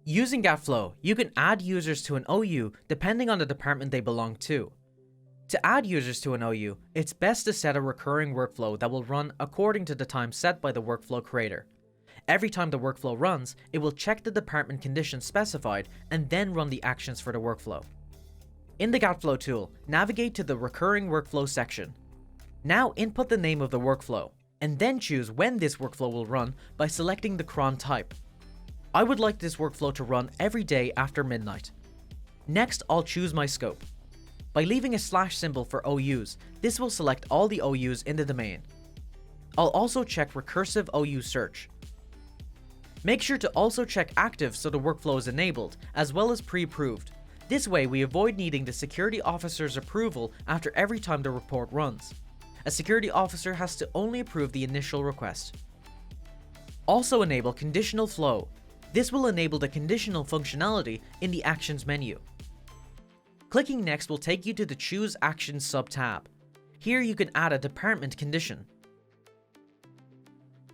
Using GAT Flow, you can add users to an OU depending on the department they belong to. To add users to an OU, it's best to set a recurring workflow that will run according to the time set by the workflow creator. Every time the workflow runs, it will check the department conditions specified and then run the actions for the workflow. In the GAT Flow tool, navigate to the recurring workflow section. Now input the name of the workflow, and then choose when this workflow will run by selecting the cron type. I would like this workflow to run every day after midnight. Next, I'll choose my scope. By leaving a / symbol for OUs, this will select all the OUs in the domain. I'll also check recursive OU search. Make sure to also check active so the workflow is enabled, as well as pre-approved. This way we avoid needing the security officer's approval after every time the report runs. A security officer has to only approve the initial request. Also enable conditional flow. This will enable the conditional functionality in the Actions menu. Clicking Next will take you to the Choose Actions sub-tab. Here you can add a department condition.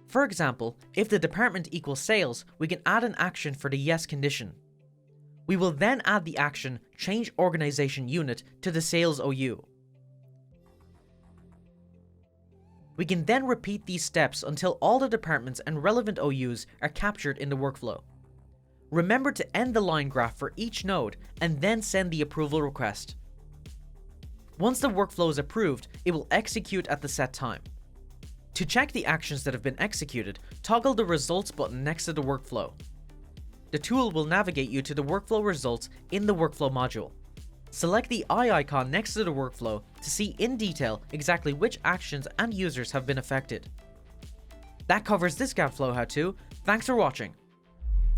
For example, if the department equals sales, we can add an action for the yes condition. We will then add the action Change Organization Unit to the Sales OU. We can then repeat these steps until all the departments and relevant OUs are captured in the workflow. Remember to end the line graph for each node and then send the approval request. Once the workflow is approved, it will execute at the set time. To check the actions that have been executed, toggle the Results button next to the workflow. The tool will navigate you to the workflow results in the workflow module. Select the eye icon next to the workflow to see in detail exactly which actions and users have been affected. That covers this GAT Flow how-to. Thanks for watching.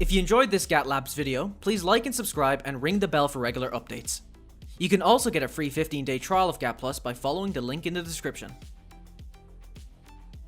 If you enjoyed this GAT Labs video, please like and subscribe and ring the bell for regular updates. You can also get a free 15-day trial of GAT Plus by following the link in the description.